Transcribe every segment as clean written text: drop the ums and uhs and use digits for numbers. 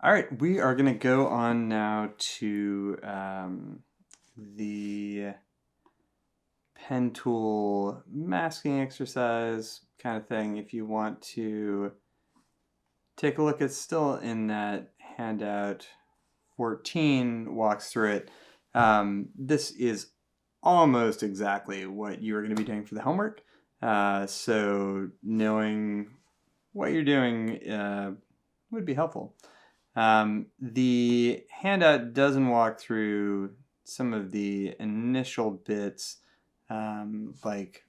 All right, we are going to go on now to the pen tool masking exercise kind of thing. If you want to take a look, it's still in that handout 14 walks through it. This is almost exactly what you are going to be doing for the homework. So knowing what you're doing would be helpful. The handout doesn't walk through some of the initial bits, like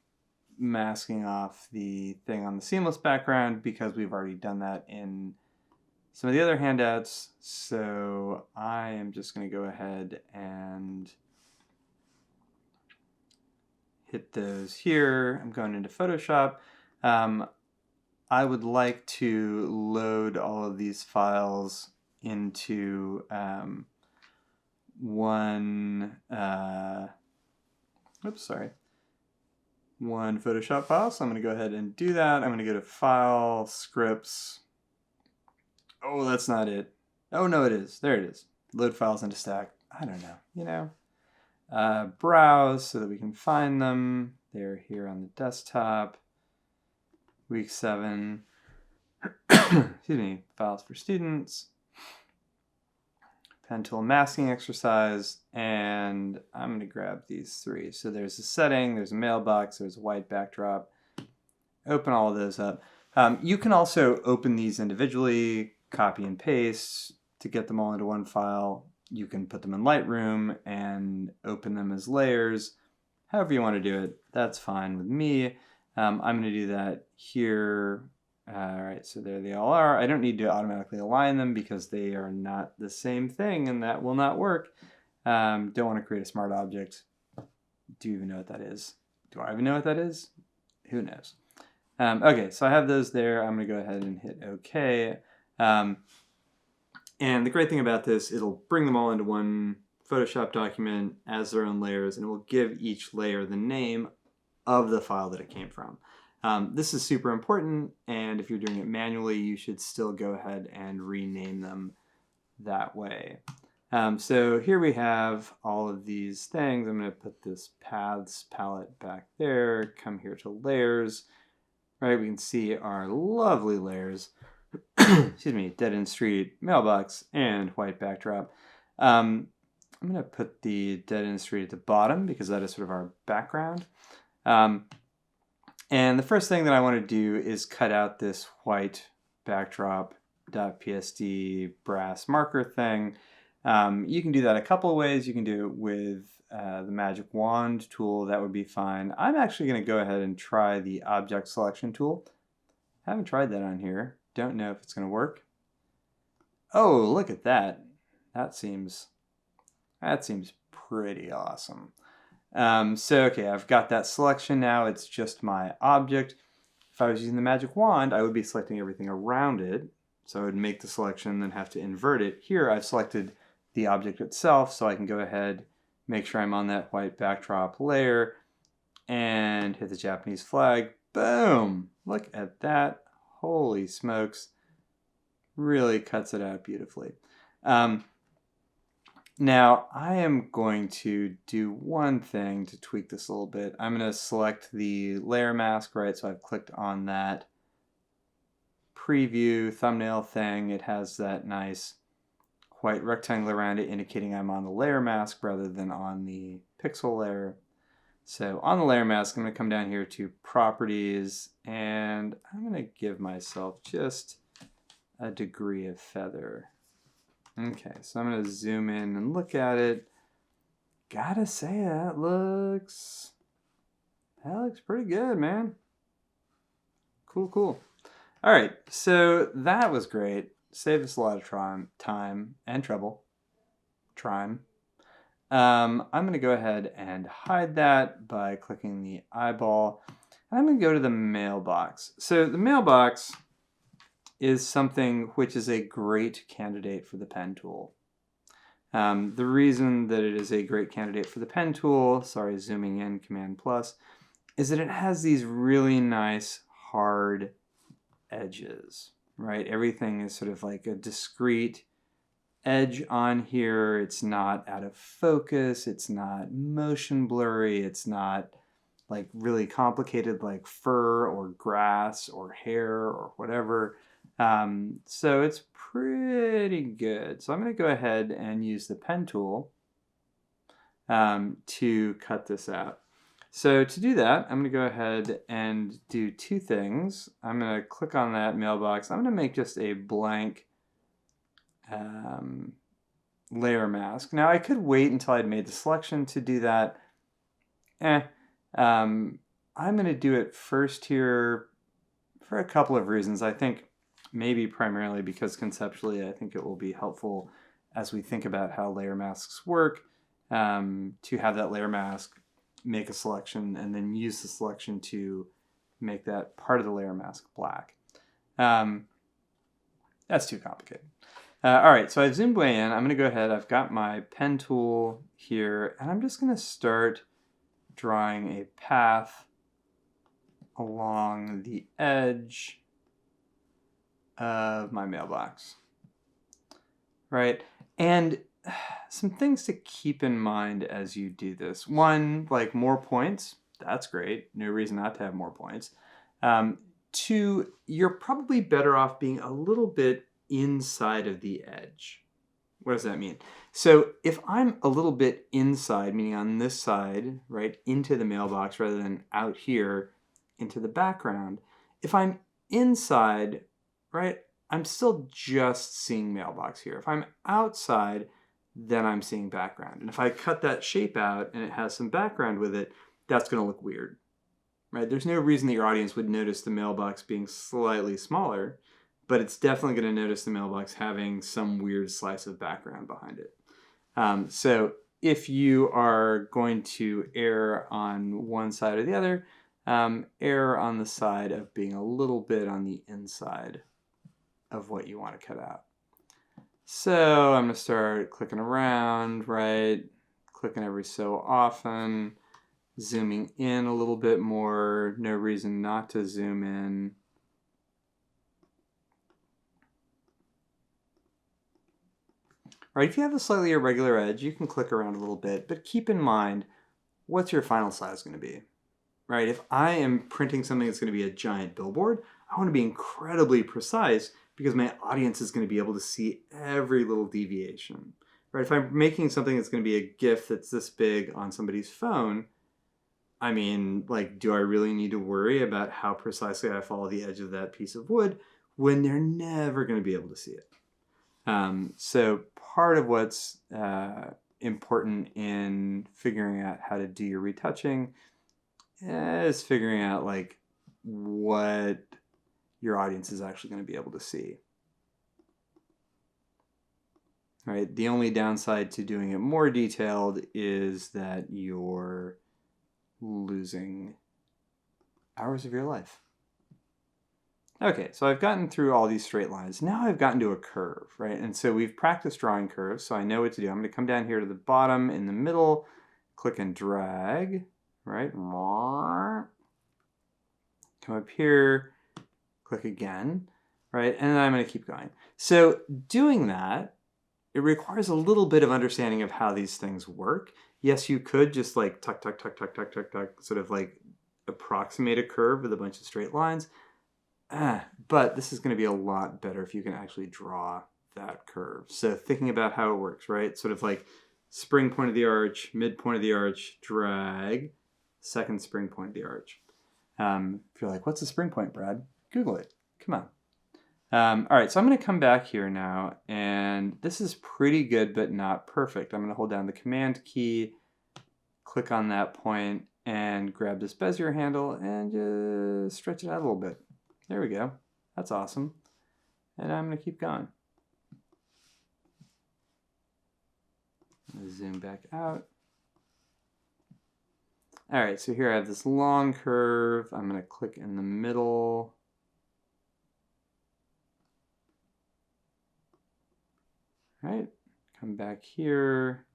masking off the thing on the seamless background, because we've already done that in some of the other handouts. So I am just going to go ahead and hit those here. I'm going into Photoshop. I would like to load all of these files into one Photoshop file. So I'm going to go ahead and do that. I'm going to go to File, Scripts. Oh, that's not it. Oh, no, it is. There it is. Load files into stack. I don't know, browse so that we can find them. They're here on the desktop. Week 7, excuse me, files for students, pen tool masking exercise, and I'm going to grab these three. So there's a setting, there's a mailbox, there's a white backdrop. Open all of those up. You can also open these individually, copy and paste to get them all into one file. You can put them in Lightroom and open them as layers. However you want to do it, that's fine with me. I'm going to do that here. All right, so there they all are. I don't need to automatically align them because they are not the same thing, and that will not work. Don't want to create a smart object. Do you even know what that is? Do I even know what that is? Who knows? Okay, so I have those there. I'm going to go ahead and hit OK. And the great thing about this, it'll bring them all into one Photoshop document as their own layers, and it will give each layer the name of the file that it came from. This is super important, and if you're doing it manually, you should still go ahead and rename them that way. So here we have all of these things. I'm going to put this paths palette back there, come here to layers. Right, we can see our lovely layers. Excuse me, dead end street, mailbox, and white backdrop. I'm going to put the dead end street at the bottom because that is sort of our background. And the first thing that I want to do is cut out this white backdrop.psd brass marker thing. You can do that a couple of ways. You can do it with the magic wand tool. That would be fine. I'm actually going to go ahead and try the object selection tool. Haven't tried that on here. Don't know if it's going to work. Oh, look at that. That seems pretty awesome. So, okay, I've got that selection now. It's just my object. If I was using the magic wand, I would be selecting everything around it. So I would make the selection, then have to invert it. Here, I've selected the object itself, so I can go ahead, make sure I'm on that white backdrop layer, and hit the Japanese flag. Boom! Look at that. Holy smokes. Really cuts it out beautifully. Now, I am going to do one thing to tweak this a little bit. I'm going to select the layer mask, right? So I've clicked on that preview thumbnail thing. It has that nice white rectangle around it indicating I'm on the layer mask rather than on the pixel layer. So on the layer mask, I'm going to come down here to properties, and I'm going to give myself just a degree of feather. Okay, so I'm going to zoom in and look at it. Gotta say, that looks pretty good, man. Cool, cool. All right, so that was great. Saved us a lot of time and trouble. I'm going to go ahead and hide that by clicking the eyeball. And I'm going to go to the mailbox. So the mailbox is something which is a great candidate for the pen tool. The reason that it is a great candidate for the pen tool, sorry, zooming in, Command plus, is that it has these really nice hard edges, right? Everything is sort of like a discrete edge on here. It's not out of focus. It's not motion blurry. It's not like really complicated like fur or grass or hair or whatever. So it's pretty good. So I'm going to go ahead and use the pen tool to cut this out. So to do that, I'm going to go ahead and do two things. I'm going to click on that mailbox. I'm going to make just a blank layer mask. Now I could wait until I'd made the selection to do that. I'm going to do it first here for a couple of reasons. I think maybe primarily because conceptually I think it will be helpful as we think about how layer masks work, to have that layer mask make a selection and then use the selection to make that part of the layer mask black. That's too complicated. All right, so I've zoomed way in. I'm going to go ahead. I've got my pen tool here, and I'm just going to start drawing a path along the edge of my mailbox. Right? And some things to keep in mind as you do this. One, like more points. That's great. No reason not to have more points. Two, you're probably better off being a little bit inside of the edge. What does that mean? So if I'm a little bit inside, meaning on this side, right, into the mailbox rather than out here into the background, if I'm inside, right, I'm still just seeing mailbox here. If I'm outside, then I'm seeing background. And if I cut that shape out and it has some background with it, that's going to look weird, right? There's no reason that your audience would notice the mailbox being slightly smaller, but it's definitely going to notice the mailbox having some weird slice of background behind it. So if you are going to err on one side or the other, err on the side of being a little bit on the inside of what you want to cut out. So I'm going to start clicking around, right? Clicking every so often, zooming in a little bit more. No reason not to zoom in. Right, if you have a slightly irregular edge, you can click around a little bit, but keep in mind, what's your final size going to be? Right, if I am printing something that's going to be a giant billboard, I want to be incredibly precise because my audience is going to be able to see every little deviation. Right, if I'm making something that's going to be a GIF that's this big on somebody's phone, I mean, like, do I really need to worry about how precisely I follow the edge of that piece of wood when they're never going to be able to see it? So part of what's important in figuring out how to do your retouching is figuring out like what your audience is actually going to be able to see. Right? The only downside to doing it more detailed is that you're losing hours of your life. Okay, so I've gotten through all these straight lines. Now I've gotten to a curve, right? And so we've practiced drawing curves, so I know what to do. I'm going to come down here to the bottom in the middle, click and drag, right? Come up here, click again, right? And then I'm going to keep going. So doing that, it requires a little bit of understanding of how these things work. Yes, you could just like tuck, tuck, tuck, tuck, tuck, tuck, tuck, sort of like approximate a curve with a bunch of straight lines. But this is going to be a lot better if you can actually draw that curve. So thinking about how it works, right? Sort of like spring point of the arch, midpoint of the arch, drag, second spring point of the arch. If you're like, what's a spring point, Brad? Google it. Come on. All right, so I'm going to come back here now, and this is pretty good, but not perfect. I'm going to hold down the Command key, click on that point, and grab this Bezier handle and just stretch it out a little bit. There we go. That's awesome. And I'm going to keep going. Zoom back out. All right, so here I have this long curve. I'm going to click in the middle. All right, come back here,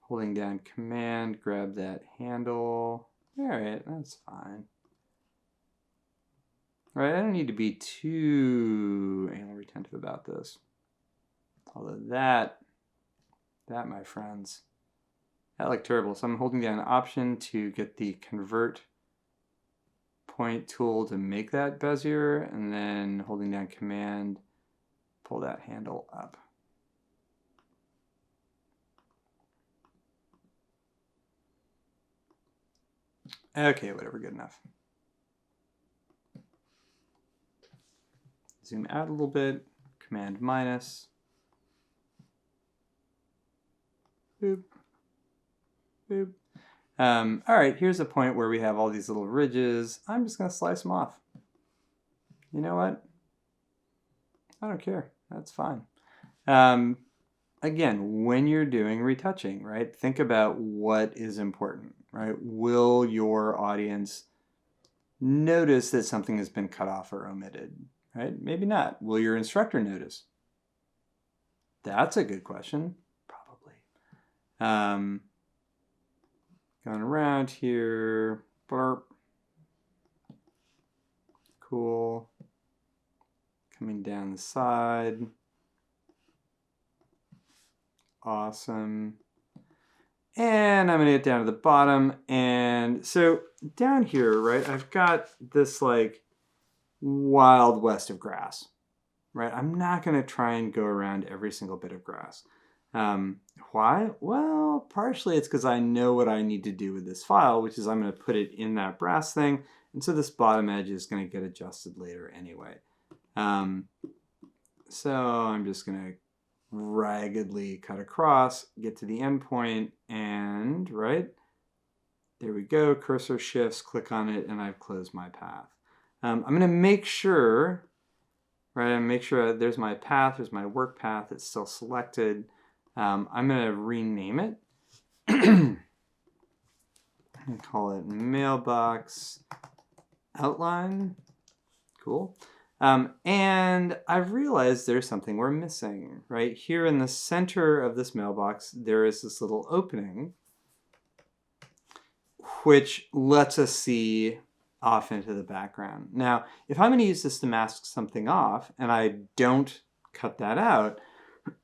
holding down Command, grab that handle. All right, that's fine. Right, I don't need to be too anal retentive about this. Although Although that, my friends, that looked terrible. So I'm holding down Option to get the Convert Point tool to make that Bezier, and then holding down Command, pull that handle up. Okay, whatever, good enough. Zoom out a little bit, Command minus. Boop. Boop. All right, here's a point where we have all these little ridges. I'm just going to slice them off. You know what? I don't care. That's fine. Again, when you're doing retouching, right, think about what is important, right? Will your audience notice that something has been cut off or omitted, right? Maybe not. Will your instructor notice? That's a good question. Probably. Going around here, blurp. Cool. Coming down the side. Awesome. And I'm gonna get down to the bottom. And so down here, right, I've got this like wild west of grass, right? I'm not gonna try and go around every single bit of grass. Why? Well, partially it's because I know what I need to do with this file, which is I'm going to put it in that brass thing. And so this bottom edge is going to get adjusted later anyway. So I'm just going to raggedly cut across, get to the end point, and right, there we go. Cursor shifts, click on it, and I've closed my path. I'm going to make sure, right, there's my path, there's my work path, it's still selected. I'm going to rename it and call it Mailbox Outline. Cool. And I've realized there's something we're missing. Right here in the center of this mailbox, there is this little opening which lets us see off into the background. Now, if I'm going to use this to mask something off and I don't cut that out,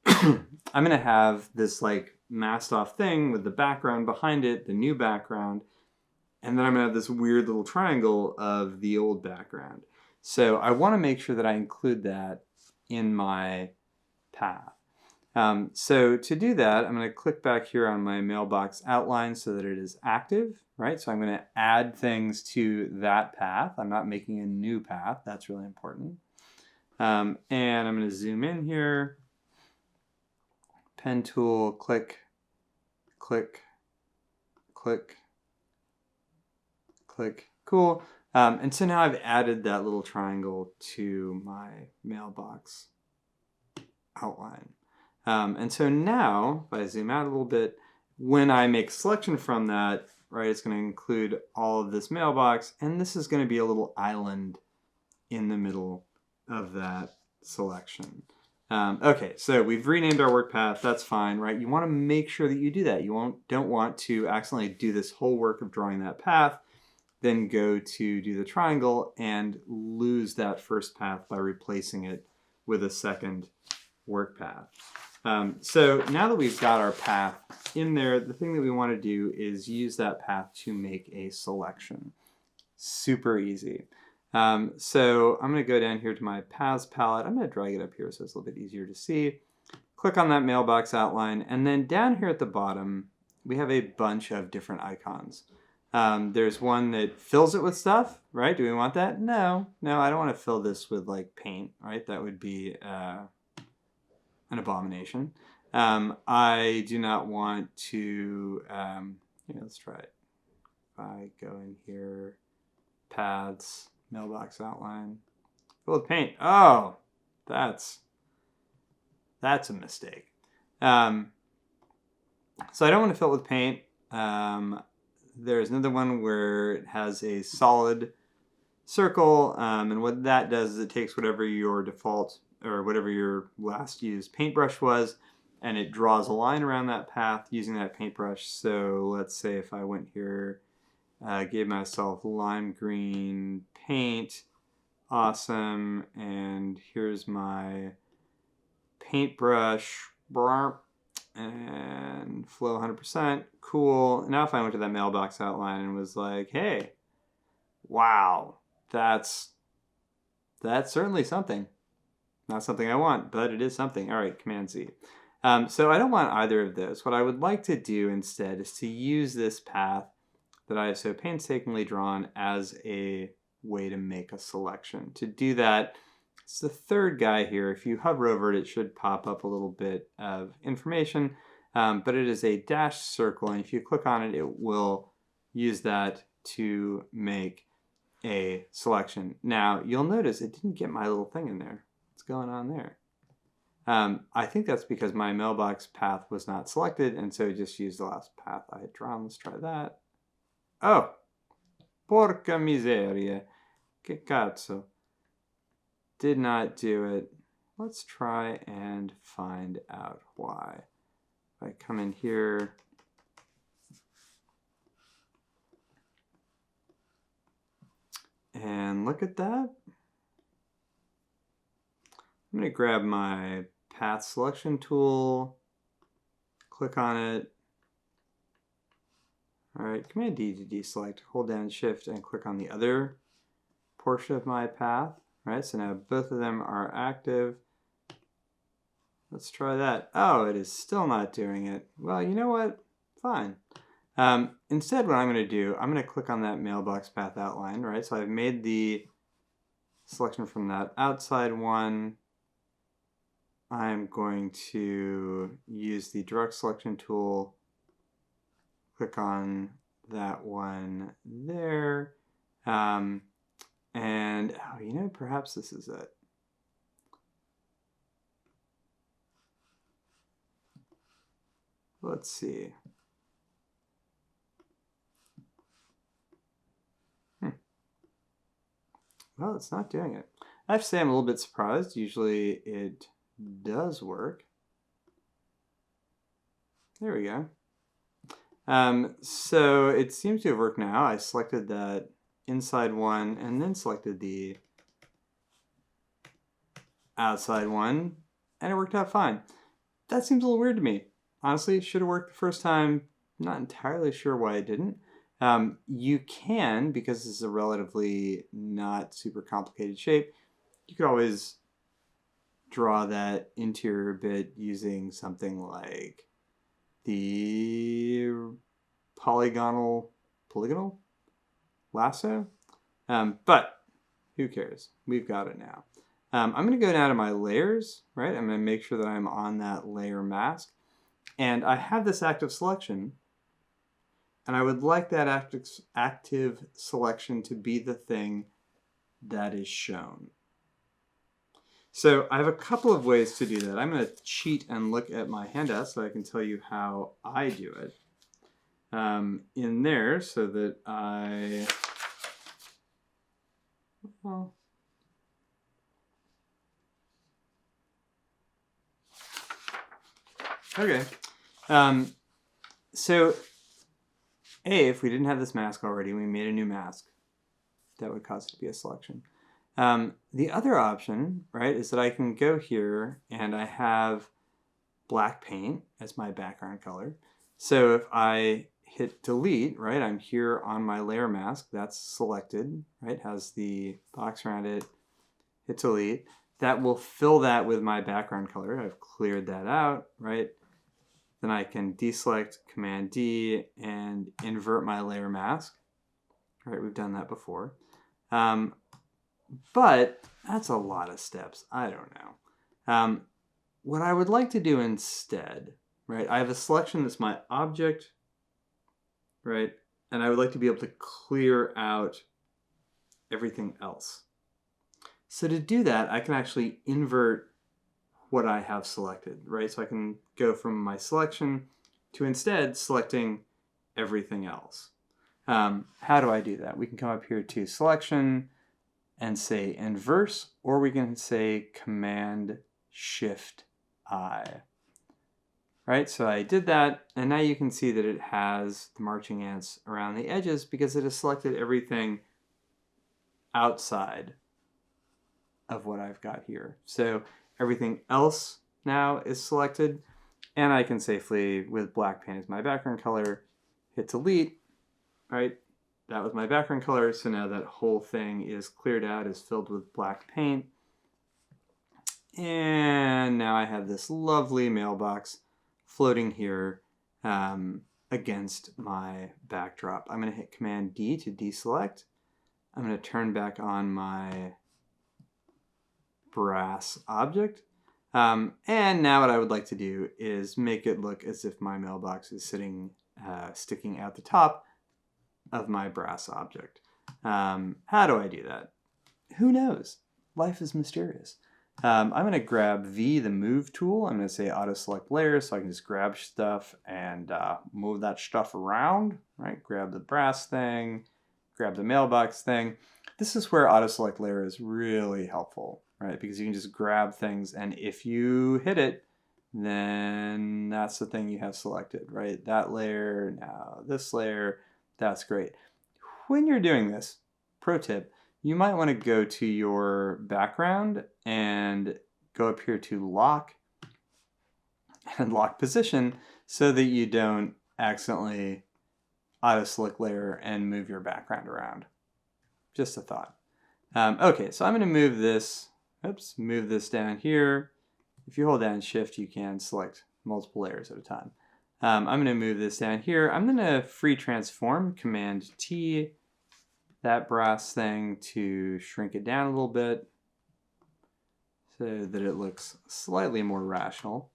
I'm going to have this like masked off thing with the background behind it, the new background, and then I'm going to have this weird little triangle of the old background. So I want to make sure that I include that in my path. So to do that, I'm going to click back here on my mailbox outline so that it is active, right? So I'm going to add things to that path. I'm not making a new path. That's really important. And I'm going to zoom in here. Pen tool, click, click, click, click. Cool. And so now I've added that little triangle to my mailbox outline. And so now, if I zoom out a little bit, when I make a selection from that, right, it's going to include all of this mailbox, and this is going to be a little island in the middle of that selection. Okay, so we've renamed our work path. That's fine, right? You want to make sure that you do that. You don't want to accidentally do this whole work of drawing that path, then go to do the triangle and lose that first path by replacing it with a second work path. So now that we've got our path in there, the thing that we want to do is use that path to make a selection. Super easy. So I'm going to go down here to my paths palette. I'm going to drag it up here so it's a little bit easier to see. Click on that mailbox outline, and then down here at the bottom, we have a bunch of different icons. There's one that fills it with stuff, right? Do we want that? No, I don't want to fill this with like paint, right? That would be an abomination. I do not want to, let's try it. If I go in here, paths, mailbox outline, fill with paint. Oh, that's a mistake. So I don't want to fill it with paint. There's another one where it has a solid circle, and what that does is it takes whatever your default or whatever your last used paintbrush was, and it draws a line around that path using that paintbrush. So let's say if I went here, gave myself lime green paint, awesome, and here's my paintbrush, and flow 100%. Cool. Now if I went to that mailbox outline and was like, hey, wow, that's certainly something. Not something I want, but it is something. All right, Command Z. So I don't want either of those. What I would like to do instead is to use this path that I have so painstakingly drawn as a way to make a selection. To do that, it's the third guy here. If you hover over it, it should pop up a little bit of information, but it is a dashed circle, and if you click on it, it will use that to make a selection. Now, you'll notice it didn't get my little thing in there. What's going on there? I think that's because my mailbox path was not selected, and so it just used the last path I had drawn. Let's try that. Oh, porca miseria. Che cazzo. Did not do it. Let's try and find out why. If I come in here, and look at that. I'm going to grab my path selection tool, click on it. All right, Command D to deselect, hold down Shift and click on the other portion of my path. All right, so now both of them are active. Let's try that. Oh, it is still not doing it. Well, you know what? Fine. Instead, what I'm going to do, I'm going to click on that mailbox path outline, right? So I've made the selection from that outside one. I'm going to use the direct selection tool, click on that one there, and oh, you know, perhaps this is it. Let's see. Well, it's not doing it. I have to say I'm a little bit surprised. Usually it does work. There we go. So it seems to have worked now. I selected that inside one and then selected the outside one, and it worked out fine. That seems a little weird to me. Honestly, it should have worked the first time. Not entirely sure why it didn't. You can, because this is a relatively not super complicated shape, you could always draw that interior bit using something like the polygonal lasso. But who cares? We've got it now. I'm going to go down to my layers, right? I'm going to make sure that I'm on that layer mask. And I have this active selection, and I would like that active selection to be the thing that is shown. So I have a couple of ways to do that. I'm going to cheat and look at my handout so I can tell you how I do it in there, so that I... Well, okay. So, if we didn't have this mask already, we made a new mask. That would cause it to be a selection. The other option, right, is that I can go here and I have black paint as my background color. So if I hit delete, right, I'm here on my layer mask, that's selected, right, has the box around it, hit delete. That will fill that with my background color. I've cleared that out, right? Then I can deselect, Command D, and invert my layer mask. All right, we've done that before. But that's a lot of steps. I don't know. What I would like to do instead, right, I have a selection that's my object, right, and I would like to be able to clear out everything else. So to do that, I can actually invert what I have selected, right? So I can go from my selection to instead selecting everything else. How do I do that? We can come up here to selection and say inverse, or we can say Command Shift I. Right, so I did that, and now you can see that it has the marching ants around the edges because it has selected everything outside of what I've got here. So everything else now is selected. And I can safely, with black paint as my background color, hit delete, right? That was my background color, so now that whole thing is cleared out, is filled with black paint. And now I have this lovely mailbox floating here against my backdrop. I'm going to hit Command D to deselect. I'm going to turn back on my brass object. And now what I would like to do is make it look as if my mailbox is sticking out the top of my brass object. How do I do that? Who knows? Life is mysterious. I'm going to grab V, the move tool. I'm going to say auto select layers so I can just grab stuff and move that stuff around, right? Grab the brass thing, grab the mailbox thing. This is where auto select layer is really helpful, right? Because you can just grab things, and if you hit it, then that's the thing you have selected, right? That layer, now this layer, that's great. When you're doing this, pro tip, you might want to go to your background and go up here to lock and lock position so that you don't accidentally auto select layer and move your background around. Just a thought. Okay, so I'm going to move this, move this down here. If you hold down Shift, you can select multiple layers at a time. I'm going to move this down here. I'm going to free transform, Command T, that brass thing to shrink it down a little bit so that it looks slightly more rational.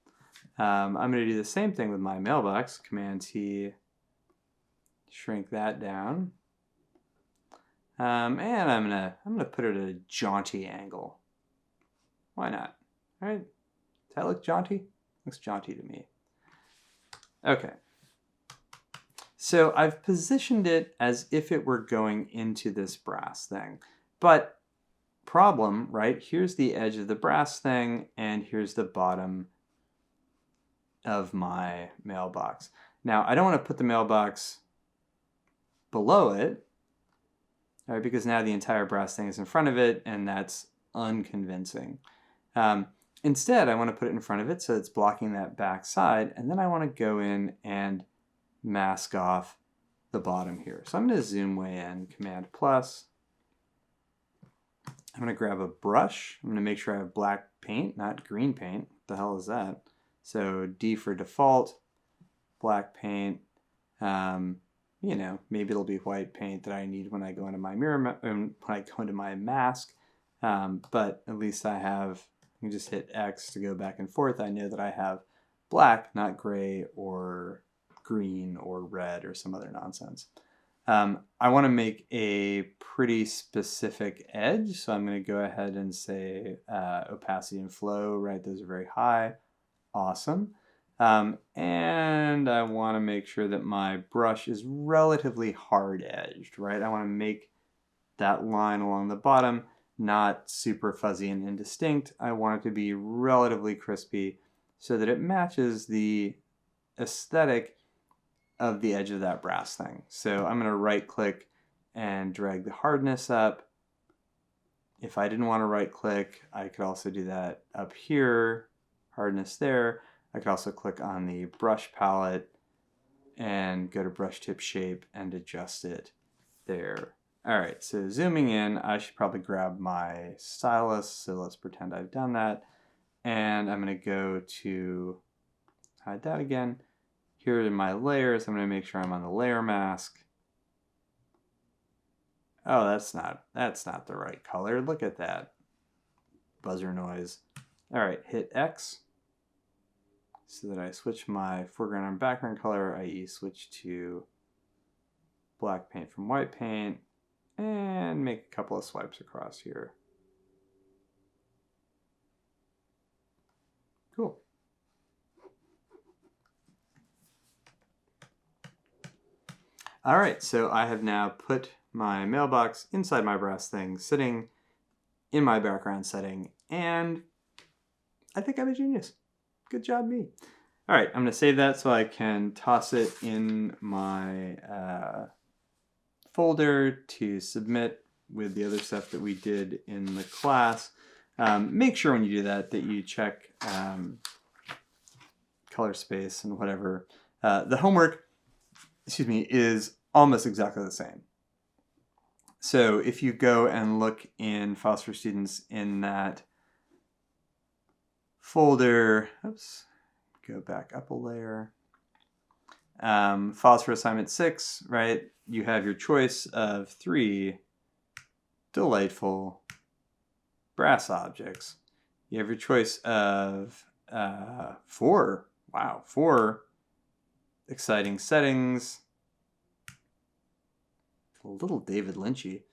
I'm going to do the same thing with my mailbox, Command T, shrink that down. And I'm gonna put it at a jaunty angle. Why not? All right, does that look jaunty? Looks jaunty to me. Okay. So I've positioned it as if it were going into this brass thing. But problem, right? Here's the edge of the brass thing, and here's the bottom of my mailbox. Now, I don't want to put the mailbox below it, right, because now the entire brass thing is in front of it, and that's unconvincing. Instead, I want to put it in front of it so it's blocking that back side, and then I want to go in and mask off the bottom here. So I'm going to zoom way in, Command plus. I'm going to grab a brush. I'm going to make sure I have black paint, not green paint. What the hell is that? So D for default, black paint. You know, maybe it'll be white paint that I need when I go into my mirror, when I go into my mask. But at least I have, you can just hit X to go back and forth. I know that I have black, not gray or green or red or some other nonsense. I want to make a pretty specific edge, so I'm going to go ahead and say opacity and flow, right? Those are very high. Awesome. And I want to make sure that my brush is relatively hard edged, right? I want to make that line along the bottom not super fuzzy and indistinct. I want it to be relatively crispy so that it matches the aesthetic of the edge of that brass thing. So I'm going to right click and drag the hardness up. If I didn't want to right click, I could also do that up here, hardness there. I could also click on the brush palette and go to brush tip shape and adjust it there. All right, so zooming in, I should probably grab my stylus. So let's pretend I've done that. And I'm going to go to hide that again. Here are my layers. I'm going to make sure I'm on the layer mask. Oh, that's not the right color. Look at that buzzer noise. All right, hit X so that I switch my foreground and background color, i.e. switch to black paint from white paint, and make a couple of swipes across here. Cool. All right, so I have now put my mailbox inside my brass thing, sitting in my background setting, and I think I'm a genius. Good job, me. All right, I'm going to save that so I can toss it in my folder to submit with the other stuff that we did in the class. Make sure when you do that that you check color space and whatever. The homework, excuse me, is almost exactly the same. So if you go and look in Files for Students in that folder, oops, go back up a layer. Files for assignment 6, right? You have your choice of 3 delightful brass objects. You have your choice of 4 exciting settings. A little David Lynchy.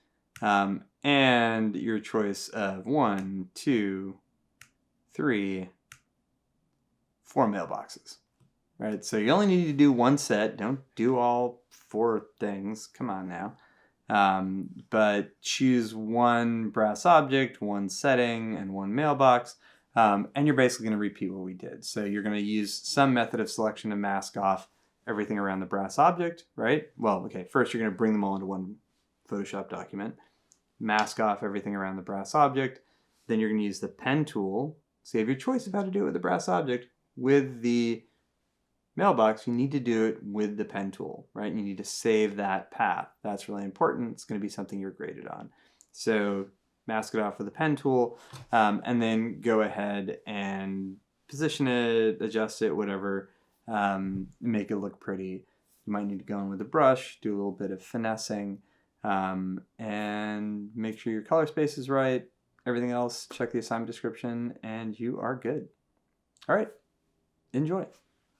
And your choice of 1, 2, 3, 4 mailboxes. Right, so you only need to do one set. Don't do all 4 things. Come on now. But choose 1 brass object, 1 setting, and 1 mailbox. And you're basically going to repeat what we did. So you're going to use some method of selection to mask off everything around the brass object, right? Well, okay, first you're going to bring them all into one Photoshop document. Mask off everything around the brass object. Then you're going to use the pen tool. So you have your choice of how to do it with the brass object. With the mailbox, you need to do it with the pen tool, right? You need to save that path. That's really important. It's going to be something you're graded on. So mask it off with the pen tool, and then go ahead and position it, adjust it, whatever, make it look pretty. You might need to go in with a brush, do a little bit of finessing, and make sure your color space is right. Everything else, check the assignment description, and you are good. All right, enjoy.